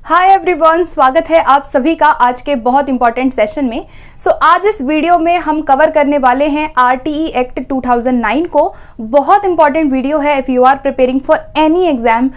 Hi everyone, स्वागत है आप सभी का आज के बहुत इंपॉर्टेंट सेशन में। आज इस वीडियो में हम कवर करने वाले हैं आरटीई एक्ट 2009 को। बहुत इंपॉर्टेंट वीडियो है if you are preparing for any exam.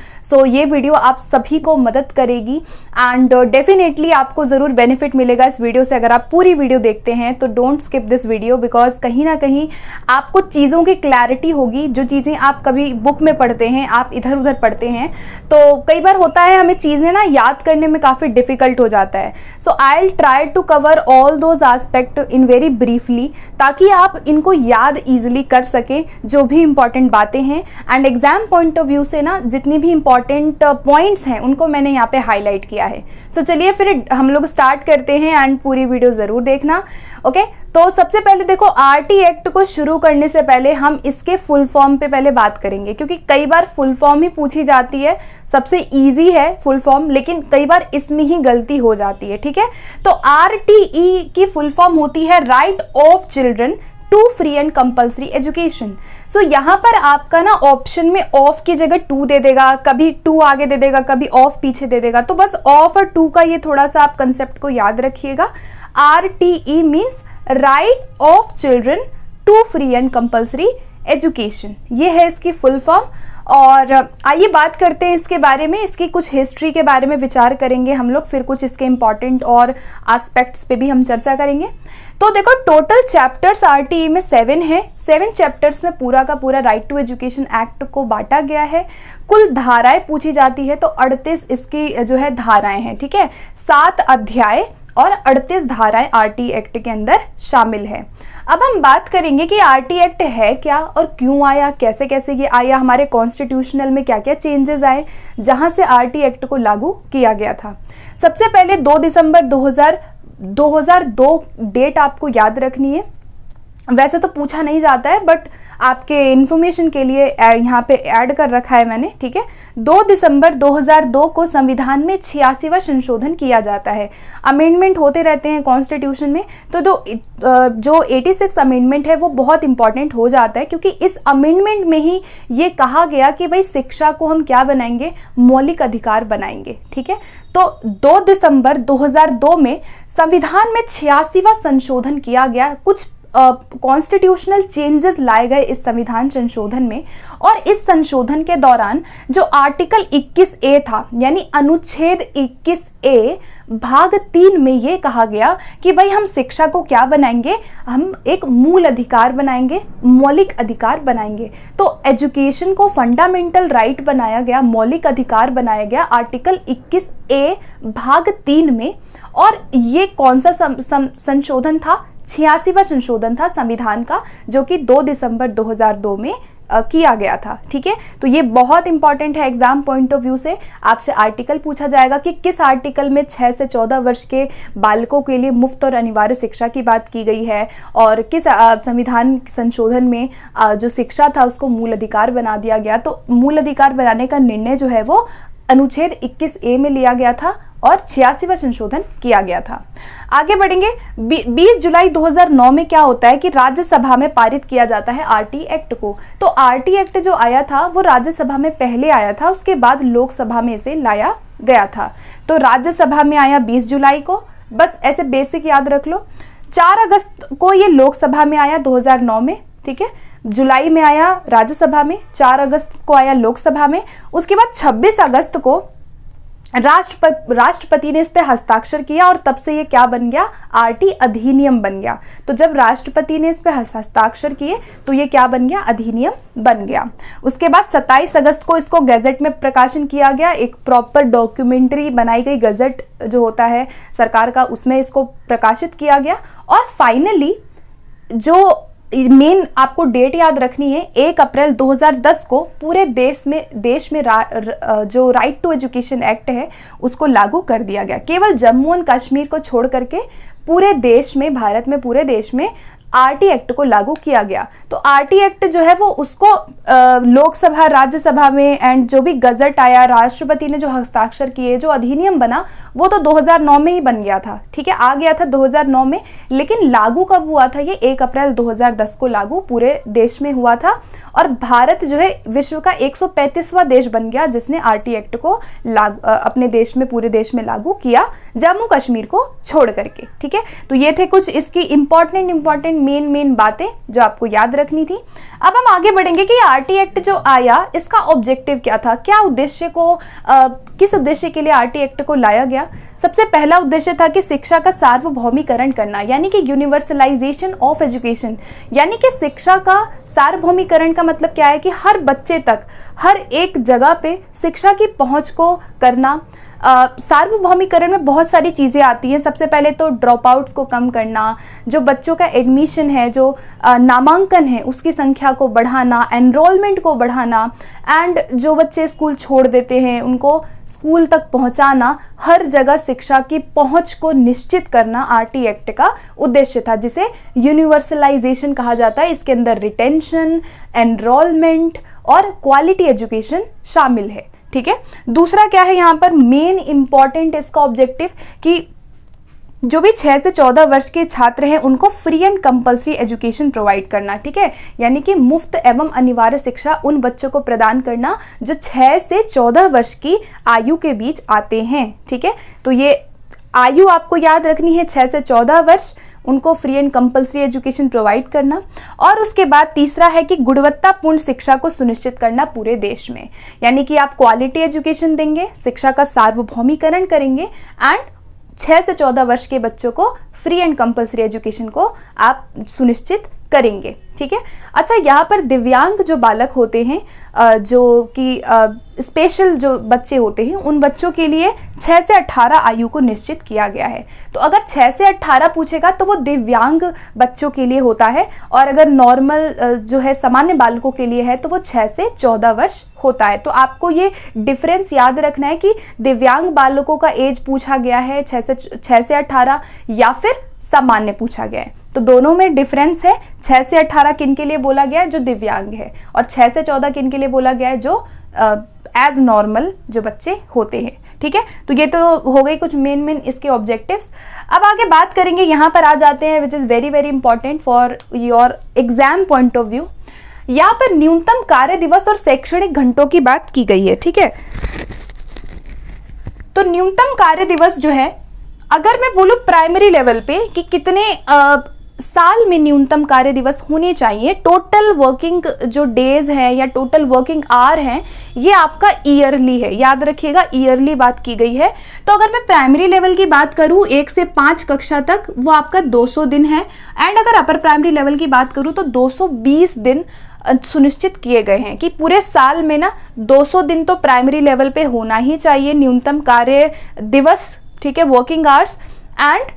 ये वीडियो आप सभी को मदद करेगी एंड डेफिनेटली आपको ज़रूर बेनिफिट मिलेगा इस वीडियो से। अगर आप पूरी वीडियो देखते हैं तो don't skip this video, because कहीं ना कहीं आपको चीज़ों की क्लैरिटी होगी। जो चीज़ें आप कभी बुक में पढ़ते हैं, आप इधर उधर पढ़ते हैं, तो कई बार होता है हमें चीज़ें ना याद करने में काफ़ी डिफिकल्ट हो जाता है। I will try to cover all those aspect in very briefly, ताकि आप इनको याद इजीली कर सकें जो भी इंपॉर्टेंट बातें हैं। And exam point of view से ना जितनी भी इंपॉर्टेंट पॉइंट्स हैं उनको मैंने यहाँ पे हाईलाइट किया है। चलिए फिर हम लोग स्टार्ट करते हैं एंड पूरी वीडियो ज़रूर देखना। ओके, तो सबसे पहले देखो, आरटी एक्ट को शुरू करने से पहले हम इसके फुल फॉर्म पे पहले बात करेंगे, क्योंकि कई बार फुल फॉर्म ही पूछी जाती है। सबसे इजी है फुल फॉर्म, लेकिन कई बार इसमें ही गलती हो जाती है। ठीक है, तो आरटीई की फुल फॉर्म होती है right of children to free and compulsory education. यहाँ पर आपका ना ऑप्शन में ऑफ की जगह टू दे देगा, कभी टू आगे दे देगा, कभी ऑफ पीछे दे देगा। तो बस ऑफ और टू का ये थोड़ा सा आप कंसेप्ट को याद रखिएगा। RTE means right of children to free and compulsory education, ये है इसकी फुल फॉर्म। और आइए बात करते हैं इसके बारे में, इसकी कुछ हिस्ट्री के बारे में विचार करेंगे हम लोग, फिर कुछ इसके इंपॉर्टेंट और एस्पेक्ट्स पे भी हम चर्चा करेंगे। तो देखो, टोटल चैप्टर्स आरटीई में 7 है। 7 चैप्टर्स में पूरा का पूरा राइट टू एजुकेशन एक्ट को बांटा गया है। कुल धाराएं पूछी जाती है तो 38 इसकी जो है धाराएं हैं। ठीक है, 7 अध्याय और 38 धाराएं आरटी एक्ट के अंदर शामिल है। अब हम बात करेंगे कि आरटी एक्ट है क्या और क्यों आया, कैसे कैसे ये आया, हमारे कॉन्स्टिट्यूशनल में क्या क्या चेंजेस आए जहां से आरटी एक्ट को लागू किया गया था। सबसे पहले 2 दिसंबर 2002 डेट आपको याद रखनी है। वैसे तो पूछा नहीं जाता है, बट आपके इंफॉर्मेशन के लिए यहाँ पे ऐड कर रखा है मैंने। ठीक है, 2 दिसंबर 2002 को संविधान में 86वां संशोधन किया जाता है। अमेंडमेंट होते रहते हैं कॉन्स्टिट्यूशन में, तो जो 86 अमेंडमेंट है वो बहुत इंपॉर्टेंट हो जाता है, क्योंकि इस अमेंडमेंट में ही ये कहा गया कि भाई शिक्षा को हम क्या बनाएंगे, मौलिक अधिकार बनाएंगे। ठीक है, तो 2 दिसंबर 2002 में संविधान में 86वां संशोधन किया गया। कुछ कॉन्स्टिट्यूशनल चेंजेस लाए गए इस संविधान संशोधन में, और इस संशोधन के दौरान जो आर्टिकल 21A था, यानी अनुच्छेद 21A भाग 3 में ये कहा गया कि भाई हम शिक्षा को क्या बनाएंगे, हम एक मूल अधिकार बनाएंगे, मौलिक अधिकार बनाएंगे। तो एजुकेशन को फंडामेंटल राइट बनाया गया, मौलिक अधिकार बनाया गया आर्टिकल 21A भाग 3 में। और ये कौन सा संशोधन था? 86वां संशोधन था संविधान का, जो कि 2 दिसंबर 2002 में किया गया था। ठीक है, तो ये बहुत इंपॉर्टेंट है एग्जाम पॉइंट ऑफ व्यू से। आपसे आर्टिकल पूछा जाएगा कि किस आर्टिकल में 6 से 14 वर्ष के बालकों के लिए मुफ्त और अनिवार्य शिक्षा की बात की गई है, और किस संविधान संशोधन में जो शिक्षा था उसको मूल अधिकार बना दिया गया। तो मूल अधिकार बनाने का निर्णय जो है वो अनुच्छेद 21A में लिया गया था और 86वां संशोधन किया गया था। आगे बढ़ेंगे। 20 जुलाई 2009 में क्या होता है कि राज्यसभा में पारित किया जाता है आरटी एक्ट को। तो आरटी एक्ट जो आया था वो राज्यसभा में पहले आया था, उसके बाद लोकसभा में इसे लाया गया था। तो राज्यसभा में आया 20 जुलाई को, बस ऐसे बेसिक याद रख लो। 4 अगस्त को ये लोकसभा में आया 2009 में। ठीक है, जुलाई में आया राज्यसभा में, 4 अगस्त को आया लोकसभा में। उसके बाद 26 अगस्त को राष्ट्रपति ने इस पे हस्ताक्षर किया, और तब से ये क्या बन गया, आरटी अधिनियम बन गया। तो जब राष्ट्रपति ने इस पे हस्ताक्षर किए तो ये क्या बन गया, अधिनियम बन गया। उसके बाद 27 अगस्त को इसको गैजेट में प्रकाशन किया गया, एक प्रॉपर डॉक्यूमेंट्री बनाई गई, गैजेट जो होता है सरकार का, उसमें इसको प्रकाशित किया गया। और फाइनली जो मेन आपको डेट याद रखनी है, 1 अप्रैल 2010 को पूरे देश में जो राइट टू एजुकेशन एक्ट है उसको लागू कर दिया गया। केवल जम्मू एंड कश्मीर को छोड़ करके पूरे देश में, भारत में पूरे देश में आरटी एक्ट को लागू किया गया। तो आरटी एक्ट जो है वो उसको लोकसभा राज्यसभा में एंड जो भी गजट आया, राष्ट्रपति ने जो हस्ताक्षर किए, जो अधिनियम बना वो तो 2009 में ही बन गया था, ठीक है, आ गया था 2009 में, लेकिन लागू कब हुआ था? ये 1 अप्रैल 2010 को लागू पूरे देश में हुआ था। और भारत जो है विश्व का 135वां देश बन गया जिसने आरटी एक्ट को अपने देश में, पूरे देश में लागू किया, जम्मू कश्मीर को छोड़ करके, ठीक है। तो ये थे कुछ इसकी इंपॉर्टेंट मेन बातें जो आपको याद रखनी थी। अब हम आगे बढ़ेंगे कि आरटी एक्ट जो आया इसका ऑब्जेक्टिव क्या था, क्या उद्देश्य को किस उद्देश्य के लिए आरटी एक्ट को लाया गया। सबसे पहला उद्देश्य था कि शिक्षा का सार्वभौमिकरण करना, यानी कि यूनिवर्सलाइजेशन ऑफ एजुकेशन, यानी कि शिक्षा का सार्वभौमिकरण का मतलब क्या है कि हर बच्चे तक, हर एक जगह पे शिक्षा की पहुंच को करना। सार्वभौमिकरण में बहुत सारी चीज़ें आती हैं। सबसे पहले तो ड्रॉप आउट्स को कम करना, जो बच्चों का एडमिशन है, जो नामांकन है उसकी संख्या को बढ़ाना, एनरोलमेंट को बढ़ाना, एंड जो बच्चे स्कूल छोड़ देते हैं उनको स्कूल तक पहुंचाना, हर जगह शिक्षा की पहुंच को निश्चित करना आरटी एक्ट का उद्देश्य था, जिसे यूनिवर्सलाइजेशन कहा जाता है। इसके अंदर रिटेंशन, एनरोलमेंट और क्वालिटी एजुकेशन शामिल है, ठीक है। दूसरा क्या है यहाँ पर मेन इंपॉर्टेंट इसका ऑब्जेक्टिव कि जो भी 6 से 14 वर्ष के छात्र हैं उनको free and compulsory education provide करना, ठीक है, यानी कि मुफ्त एवं अनिवार्य शिक्षा उन बच्चों को प्रदान करना जो 6 से 14 वर्ष की आयु के बीच आते हैं, ठीक है। तो ये आयु आपको याद रखनी है, 6 से 14 वर्ष, उनको free and compulsory education provide करना। और उसके बाद तीसरा है कि गुणवत्तापूर्ण शिक्षा को सुनिश्चित करना पूरे देश में, यानी कि आप क्वालिटी एजुकेशन देंगे, शिक्षा का सार्वभौमिकरण करेंगे एंड 6 से 14 वर्ष के बच्चों को फ्री एंड कंपल्सरी एजुकेशन को आप सुनिश्चित करेंगे, ठीक है। अच्छा, यहाँ पर दिव्यांग जो बालक होते हैं, जो कि स्पेशल जो बच्चे होते हैं, उन बच्चों के लिए 6 से 18 आयु को निश्चित किया गया है। तो अगर 6 से 18 पूछेगा तो वो दिव्यांग बच्चों के लिए होता है, और अगर नॉर्मल जो है सामान्य बालकों के लिए है तो वो 6 से 14 वर्ष होता है। तो आपको ये डिफरेंस याद रखना है कि दिव्यांग बालकों का एज पूछा गया है 6 से 18 या फिर सामान्य पूछा गया है। तो दोनों में डिफरेंस है। 6 से 18 किन के लिए बोला गया है? जो दिव्यांग है। और 6 से 14 किन के लिए बोला गया है? जो एज नॉर्मल जो बच्चे होते हैं, ठीक है। तो ये तो हो गई कुछ मेन इसके ऑब्जेक्टिव्स। अब आगे बात करेंगे, यहाँ पर आ जाते हैं which is very important for your exam point of view. यहाँ पर न्यूनतम कार्य दिवस और शैक्षणिक घंटों की बात की गई है, ठीक है। तो न्यूनतम कार्य दिवस जो है, अगर मैं बोलूं प्राइमरी लेवल पे कि कितने साल में न्यूनतम कार्य दिवस होने चाहिए, टोटल वर्किंग जो डेज है या टोटल वर्किंग आवर है, ये आपका ईयरली है, याद रखिएगा, ईयरली बात की गई है। तो अगर मैं प्राइमरी लेवल की बात करूं 1 से 5 कक्षा तक, वो आपका 200 दिन है। एंड अगर अपर प्राइमरी लेवल की बात करूं तो 220 दिन सुनिश्चित किए गए हैं कि पूरे साल में ना 200 दिन तो प्राइमरी लेवल पे होना ही चाहिए न्यूनतम कार्य दिवस, ठीक है, working hours and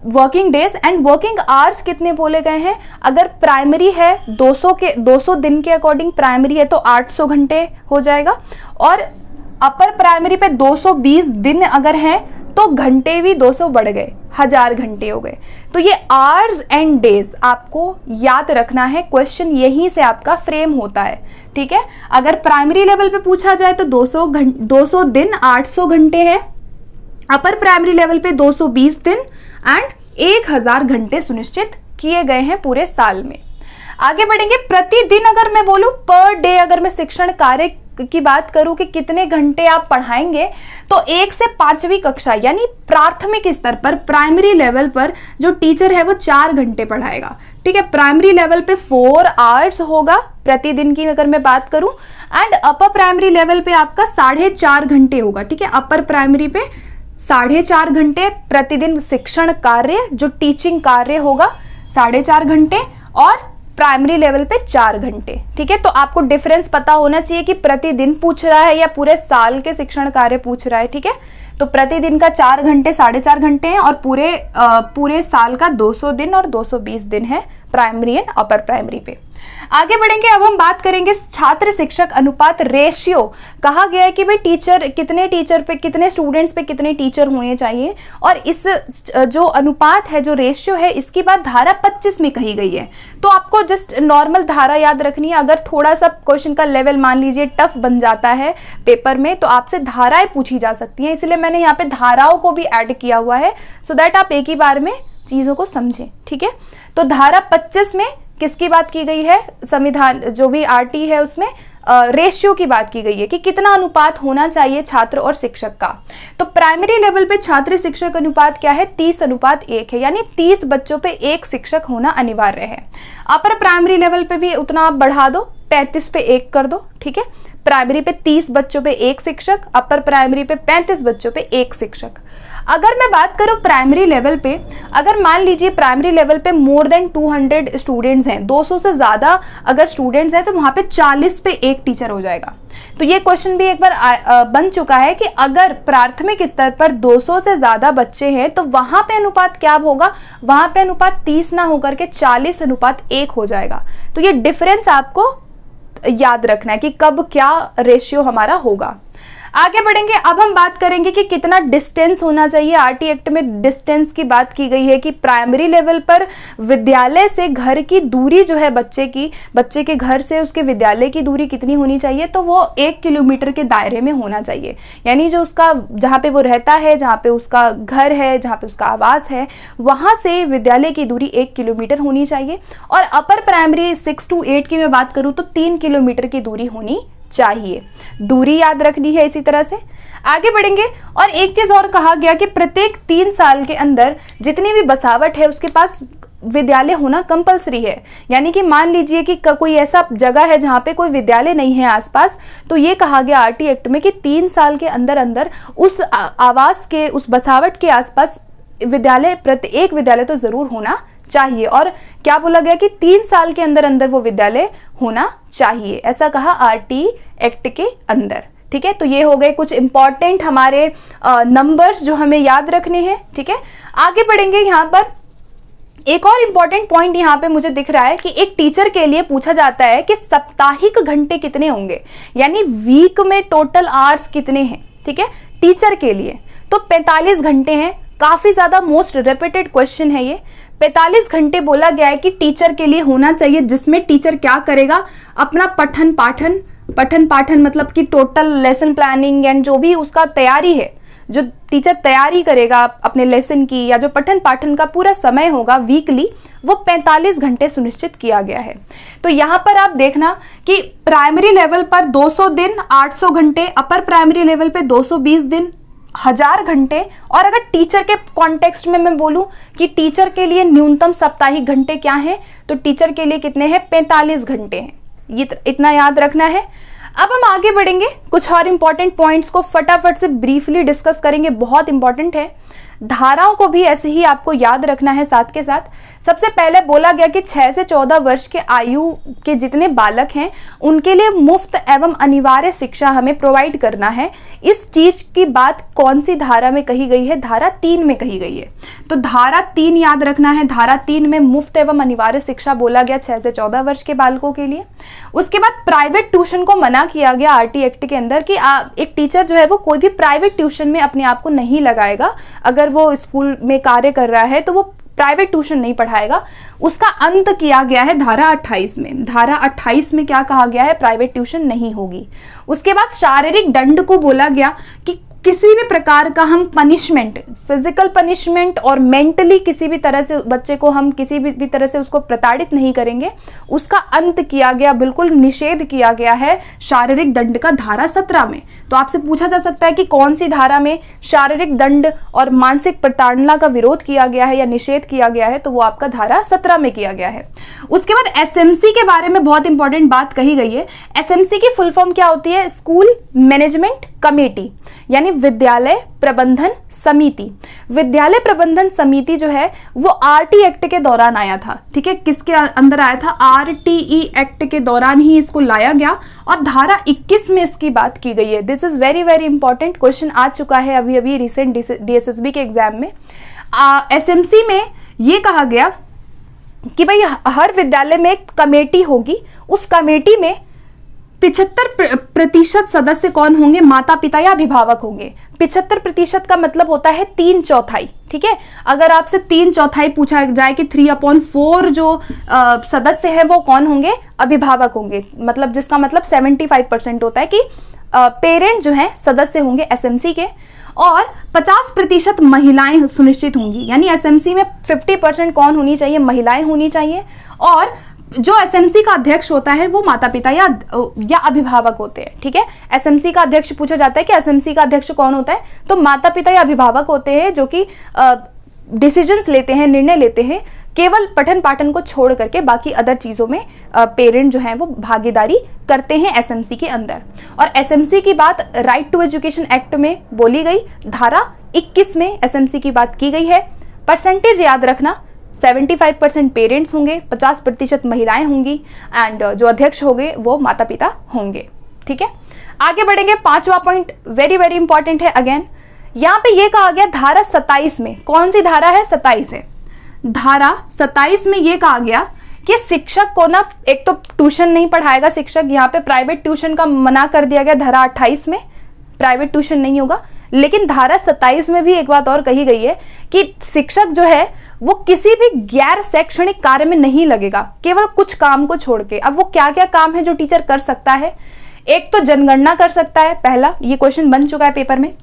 working days. And working hours कितने बोले गए हैं? अगर प्राइमरी है 200 दिन के अकॉर्डिंग प्राइमरी है तो 800 घंटे हो जाएगा, और अपर प्राइमरी पे 220 दिन अगर है तो घंटे भी 200 बढ़ गए, 1000 घंटे हो गए। तो ये आवर्स एंड डेज आपको याद रखना है, क्वेश्चन यहीं से आपका फ्रेम होता है, ठीक है। अगर प्राइमरी लेवल पे पूछा जाए तो 200 दिन 800 घंटे है, अपर प्राइमरी लेवल पे 220 दिन एंड 1000 घंटे सुनिश्चित किए गए हैं पूरे साल में। आगे बढ़ेंगे, प्रतिदिन अगर मैं बोलूं पर डे, अगर मैं शिक्षण कार्य की बात करूं कि कितने घंटे आप पढ़ाएंगे, तो 1 से 5वीं कक्षा यानी प्राथमिक स्तर पर प्राइमरी लेवल पर जो टीचर है वो 4 घंटे पढ़ाएगा, ठीक है। प्राइमरी लेवल पे 4 आवर्स होगा प्रतिदिन की अगर मैं बात करूं, एंड अपर प्राइमरी लेवल पे आपका 4.5 घंटे होगा, ठीक है। अपर प्राइमरी पे 4.5 घंटे प्रतिदिन शिक्षण कार्य जो टीचिंग कार्य होगा 4.5 घंटे, और प्राइमरी लेवल पे 4 घंटे, ठीक है। तो आपको डिफरेंस पता होना चाहिए कि प्रतिदिन पूछ रहा है या पूरे साल के शिक्षण कार्य पूछ रहा है, ठीक है। तो प्रतिदिन का 4 घंटे 4.5 घंटे हैं, और पूरे साल का 200 दिन और 220 दिन है प्राइमरी एंड अपर प्राइमरी पे। आगे बढ़ेंगे, अब हम बात करेंगे छात्र शिक्षक अनुपात रेशियो। कहा गया है कि भाई टीचर पे कितने स्टूडेंट्स पे कितने टीचर होने चाहिए, और इस जो अनुपात है, जो रेशियो है, इसकी बात धारा 25 में कही गई है। तो आपको जस्ट नॉर्मल धारा याद रखनी है। अगर थोड़ा सा क्वेश्चन का लेवल मान लीजिए टफ बन जाता है पेपर में, तो आपसे धाराएं पूछी जा सकती हैं, इसलिए मैंने यहाँ पे धाराओं को भी ऐड किया हुआ है, सो दैट आप एक ही बार में चीजों को समझें। ठीक है, तो धारा 25 में किसकी बात की गई है? संविधान जो भी आरटी है उसमें रेशियो की बात की गई है कि कितना अनुपात होना चाहिए छात्र और शिक्षक का। तो प्राइमरी लेवल पे छात्र शिक्षक अनुपात क्या है? 30:1 है, यानी 30 बच्चों पे एक शिक्षक होना अनिवार्य है। अपर प्राइमरी लेवल पे भी उतना आप बढ़ा दो, 35 पे 1 कर दो। ठीक है, प्राइमरी पे 30 बच्चों पे एक शिक्षक, अपर प्राइमरी पे 35 बच्चों पे एक शिक्षक। अगर मैं बात करूं प्राइमरी लेवल पे, अगर मान लीजिए प्राइमरी लेवल पे मोर देन 200 स्टूडेंट्स हैं, 200 से ज्यादा अगर स्टूडेंट्स हैं, तो वहां पे 40 पे एक टीचर हो जाएगा। तो ये क्वेश्चन भी एक बार बन चुका है कि अगर प्राथमिक स्तर पर 200 से ज्यादा बच्चे हैं, तो वहां पे अनुपात क्या होगा? वहां पे अनुपात 30 ना होकर के 40:1 हो जाएगा। तो ये डिफरेंस आपको याद रखना है कि कब क्या रेशियो हमारा होगा। आगे बढ़ेंगे, अब हम बात करेंगे कि कितना डिस्टेंस होना चाहिए। आरटी एक्ट में डिस्टेंस की बात की गई है कि प्राइमरी लेवल पर विद्यालय से घर की दूरी जो है बच्चे के घर से उसके विद्यालय की दूरी कितनी होनी चाहिए? तो वो 1 किलोमीटर के दायरे में होना चाहिए, यानी जो उसका जहाँ पे वो रहता है, जहाँ पे उसका घर है, जहाँ पे उसका आवास है, वहां से विद्यालय की दूरी 1 किलोमीटर होनी चाहिए। और अपर प्राइमरी 6 to 8 की मैं बात करूँ तो 3 किलोमीटर की दूरी होनी चाहिए। दूरी याद रखनी है। इसी तरह से आगे बढ़ेंगे, और एक चीज और कहा गया कि प्रत्येक 3 साल के अंदर जितनी भी बसावट है उसके पास विद्यालय होना कंपलसरी है। यानी कि मान लीजिए कि कोई ऐसा जगह है जहां पे कोई विद्यालय नहीं है आसपास, तो ये कहा गया आरटी एक्ट में कि 3 साल के अंदर अंदर उस आवास के, उस बसावट के आसपास विद्यालय, प्रत्येक विद्यालय तो जरूर होना चाहिए। और क्या बोला गया कि 3 साल के अंदर अंदर वो विद्यालय होना चाहिए, ऐसा कहा आरटी एक्ट के अंदर। ठीक है, तो ये हो गए कुछ इंपॉर्टेंट हमारे नंबर्स जो हमें याद रखने हैं। ठीक है, आगे बढ़ेंगे। यहाँ पर एक और इंपॉर्टेंट पॉइंट यहाँ पे मुझे दिख रहा है कि एक टीचर के लिए पूछा जाता है कि साप्ताहिक घंटे कितने होंगे, यानी वीक में टोटल आवर्स कितने हैं। ठीक है, टीचर के लिए तो 45 घंटे हैं। काफी ज्यादा मोस्ट रिपीटेड क्वेश्चन है ये। 45 घंटे बोला गया है कि टीचर के लिए होना चाहिए, जिसमें टीचर क्या करेगा? अपना पठन पाठन मतलब कि टोटल लेसन प्लानिंग एंड जो भी उसका तैयारी है, जो टीचर तैयारी करेगा अपने लेसन की, या जो पठन पाठन का पूरा समय होगा वीकली, वो 45 घंटे सुनिश्चित किया गया है। तो यहाँ पर आप देखना कि प्राइमरी लेवल पर 200 दिन 800 घंटे, अपर प्राइमरी लेवल पे 220 दिन 1000 घंटे, और अगर टीचर के कॉन्टेक्स्ट में मैं बोलूं कि टीचर के लिए न्यूनतम साप्ताहिक घंटे क्या हैं, तो टीचर के लिए कितने हैं? 45 घंटे हैं। ये इतना याद रखना है। अब हम आगे बढ़ेंगे, कुछ और इंपॉर्टेंट पॉइंट्स को फटाफट से ब्रीफली डिस्कस करेंगे, बहुत इंपॉर्टेंट है। धाराओं को भी ऐसे ही आपको याद रखना है साथ के साथ। सबसे पहले बोला गया कि 6 से 14 वर्ष के आयु के जितने बालक हैं उनके लिए मुफ्त एवं अनिवार्य शिक्षा हमें प्रोवाइड करना है। इस चीज की बात कौन सी धारा में कही गई है? धारा 3 में कही गई है। तो धारा 3 याद रखना है। धारा 3 में मुफ्त एवं अनिवार्य शिक्षा बोला गया 6 से 14 वर्ष के बालकों के लिए। उसके बाद प्राइवेट ट्यूशन को मना किया गया आरटी एक्ट के अंदर कि एक टीचर जो है वो कोई भी प्राइवेट ट्यूशन में अपने आप को नहीं लगाएगा। अगर वो स्कूल में कार्य कर रहा है तो वो प्राइवेट ट्यूशन नहीं पढ़ाएगा। उसका अंत किया गया है धारा 28 में। धारा 28 में क्या कहा गया है? प्राइवेट ट्यूशन नहीं होगी। उसके बाद शारीरिक दंड को बोला गया कि किसी भी प्रकार का हम पनिशमेंट, फिजिकल पनिशमेंट और मेंटली किसी भी तरह से बच्चे को हम किसी भी तरह से उसको प्रताड़ित नहीं करेंगे। उसका अंत किया गया, बिल्कुल निषेध किया गया है शारीरिक दंड का धारा 17 में। तो आपसे पूछा जा सकता है कि कौन सी धारा में शारीरिक दंड और मानसिक प्रताड़ना का विरोध किया गया है या निषेध किया गया है? तो वो आपका धारा 17 में किया गया है। उसके बाद एसएमसी के बारे में बहुत इंपॉर्टेंट बात कही गई है। एसएमसी की फुल फॉर्म क्या होती है? स्कूल मैनेजमेंट कमेटी, यानी विद्यालय प्रबंधन समिति। विद्यालय प्रबंधन समिति जो है वो आरटी एक्ट के दौरान आया था। ठीक है, किसके अंदर आया था? आरटीई एक्ट के दौरान ही इसको लाया गया और धारा 21 में इसकी बात की गई है। This is very very important question, आ चुका है अभी अभी रिसेंट डीएसएसबी के एग्जाम में। एसएमसी में ये कहा गया कि भाई हर विद्यालय में एक कमेटी होगी, उस कमेटी में 75% सदस्य कौन होंगे? माता पिता या अभिभावक होंगे। 75% का मतलब होता है 3/4, ठीक है। अगर आपसे 3/4 पूछा जाए कि 3/4 जो सदस्य है वो कौन होंगे? अभिभावक होंगे, मतलब जिसका मतलब 75% होता है कि पेरेंट जो है सदस्य होंगे एसएमसी के, और 50% महिलाएं सुनिश्चित होंगी, यानी एसएमसी में 50% कौन होनी चाहिए? महिलाएं होनी चाहिए। और जो एसएमसी का अध्यक्ष होता है वो माता पिता या अभिभावक होते हैं, ठीक है। एसएमसी का अध्यक्ष पूछा जाता है कि एसएमसी का अध्यक्ष कौन होता है, तो माता पिता या अभिभावक होते हैं जो कि डिसीजंस लेते हैं, निर्णय लेते हैं, केवल पठन पाठन को छोड़ करके बाकी अदर चीजों में पेरेंट जो है वो भागीदारी करते हैं एसएमसी के अंदर। और एसएमसी की बात राइट टू एजुकेशन एक्ट में बोली गई, धारा 21 में एसएमसी की बात की गई है। परसेंटेज याद रखना, 75% पेरेंट्स होंगे, 50% महिलाएं होंगी, एंड जो अध्यक्ष होंगे वो माता पिता होंगे, ठीक है। आगे बढ़ेंगे, 5वां पॉइंट वेरी वेरी इंपॉर्टेंट है। अगेन यहां पे ये कहा गया धारा 27 में, कौन सी धारा है? 27 है। धारा 27 में ये कहा गया कि शिक्षक को ना, एक तो ट्यूशन नहीं पढ़ाएगा शिक्षक, यहाँ पे प्राइवेट ट्यूशन का मना कर दिया गया। धारा 28 में प्राइवेट ट्यूशन नहीं होगा, लेकिन धारा 27 में भी एक बात और कही गई है कि शिक्षक जो है वो किसी भी गैर शैक्षणिक कार्य में नहीं लगेगा, केवल कुछ काम को छोड़ के। अब वो क्या क्या काम है जो टीचर कर सकता है? एक तो जनगणना कर सकता है, पहला, ये क्वेश्चन बन चुका है पेपर में।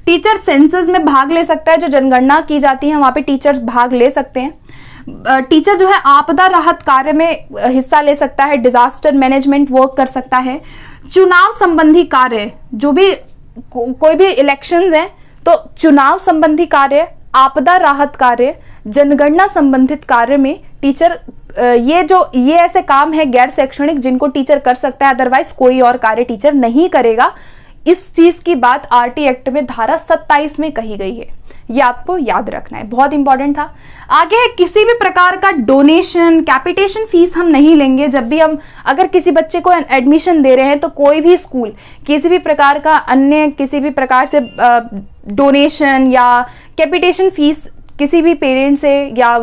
टीचर सेंसस में भाग ले सकता है, जो जनगणना की जाती है वहां पे टीचर्स भाग ले सकते हैं। टीचर जो है आपदा राहत कार्य में हिस्सा ले सकता है, डिजास्टर मैनेजमेंट वर्क कर सकता है। चुनाव संबंधी कार्य, जो भी कोई भी इलेक्शंस हैं तो चुनाव संबंधी कार्य, आपदा राहत कार्य, जनगणना संबंधित कार्य में टीचर ये ऐसे काम है गैर शैक्षणिक जिनको टीचर कर सकता है, अदरवाइज कोई और कार्य टीचर नहीं करेगा। इस चीज की बात आरटी एक्ट में धारा 27 में कही गई है, ये आपको याद रखना है, बहुत इंपॉर्टेंट था। आगे है, किसी भी प्रकार का डोनेशन, कैपिटेशन फीस हम नहीं लेंगे। जब भी हम अगर किसी बच्चे को एडमिशन दे रहे हैं तो कोई भी स्कूल किसी भी प्रकार का अन्य किसी भी प्रकार से डोनेशन या कैपिटेशन फीस किसी भी पेरेंट से या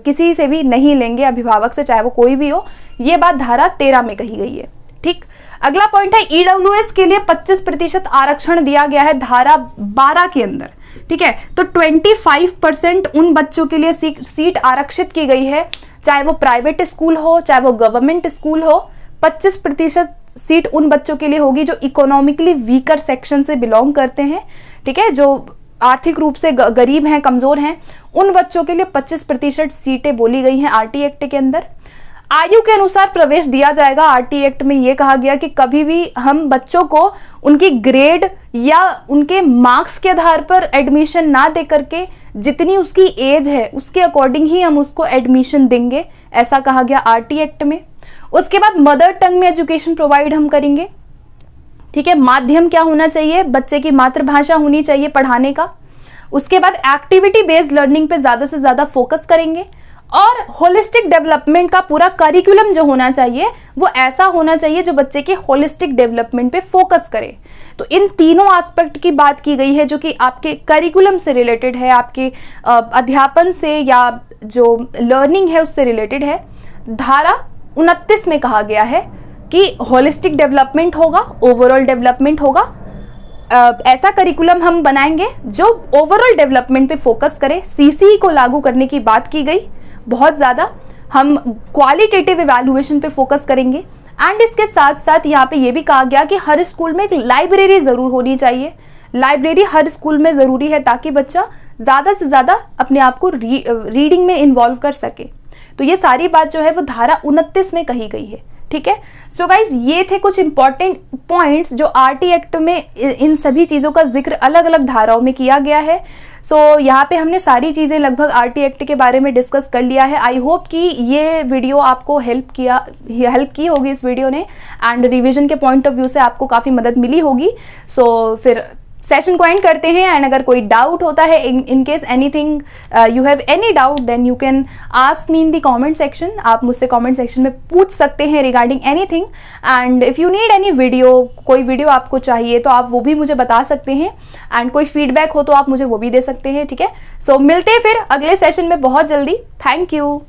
किसी से भी नहीं लेंगे, अभिभावक से, चाहे वो कोई भी हो। ये बात धारा 13 में कही गई है, ठीक। अगला पॉइंट है, ईडब्ल्यूएस के लिए 25% आरक्षण दिया गया है धारा 12 के अंदर, ठीक है। तो 25% उन बच्चों के लिए सीट आरक्षित की गई है, चाहे वो प्राइवेट स्कूल हो चाहे वो गवर्नमेंट स्कूल हो। 25% सीट उन बच्चों के लिए होगी जो इकोनॉमिकली वीकर सेक्शन से बिलोंग करते हैं, ठीक है, जो आर्थिक रूप से गरीब हैं, कमजोर हैं, उन बच्चों के लिए 25% सीटें बोली गई हैं आरटी एक्ट के अंदर। आयु के अनुसार प्रवेश दिया जाएगा। आरटी एक्ट में यह कहा गया कि कभी भी हम बच्चों को उनकी ग्रेड या उनके मार्क्स के आधार पर एडमिशन ना दे करके जितनी उसकी एज है उसके अकॉर्डिंग ही हम उसको एडमिशन देंगे, ऐसा कहा गया आरटी एक्ट में। उसके बाद मदर टंग में एजुकेशन प्रोवाइड हम करेंगे, ठीक है। माध्यम क्या होना चाहिए? बच्चे की मातृभाषा होनी चाहिए पढ़ाने का। उसके बाद एक्टिविटी बेस्ड लर्निंग पे ज्यादा से ज्यादा फोकस करेंगे, और होलिस्टिक डेवलपमेंट का पूरा करिकुलम जो होना चाहिए वो ऐसा होना चाहिए जो बच्चे के होलिस्टिक डेवलपमेंट पे फोकस करे। तो इन तीनों एस्पेक्ट की बात की गई है जो कि आपके करिकुलम से रिलेटेड है, आपके अध्यापन से या जो लर्निंग है उससे रिलेटेड है। धारा 29 में कहा गया है कि होलिस्टिक डेवलपमेंट होगा, ओवरऑल डेवलपमेंट होगा। ऐसा करिकुलम हम बनाएंगे जो ओवरऑल डेवलपमेंट पे फोकस करे। सीसीई को लागू करने की बात की गई बहुत ज्यादा। हम क्वालिटेटिव इवैल्यूएशन पे फोकस करेंगे, एंड इसके साथ साथ यहाँ पे ये भी कहा गया कि हर स्कूल में एक लाइब्रेरी जरूर होनी चाहिए। लाइब्रेरी हर स्कूल में जरूरी है ताकि बच्चा ज्यादा से ज्यादा अपने आप को रीडिंग में इन्वॉल्व कर सके। तो ये सारी बात जो है वो धारा 29 में कही गई है, ठीक है। सो गाइज, ये थे कुछ इंपॉर्टेंट पॉइंट्स जो आरटी एक्ट में इन सभी चीजों का जिक्र अलग अलग धाराओं में किया गया है। सो यहाँ पे हमने सारी चीजें लगभग आरटी एक्ट के बारे में डिस्कस कर लिया है। आई होप कि ये वीडियो आपको हेल्प की होगी इस वीडियो ने, एंड रिवीजन के पॉइंट ऑफ व्यू से आपको काफी मदद मिली होगी। सो फिर सेशन को एंड करते हैं, एंड अगर कोई डाउट होता है, in case anything you have any doubt, then you can ask me in the comment section. आप मुझसे कमेंट सेक्शन में पूछ सकते हैं regarding anything. And if you need any video, कोई वीडियो आपको चाहिए तो आप वो भी मुझे बता सकते हैं, एंड कोई फीडबैक हो तो आप मुझे वो भी दे सकते हैं, ठीक है। सो मिलते हैं फिर अगले सेशन में बहुत जल्दी। Thank you.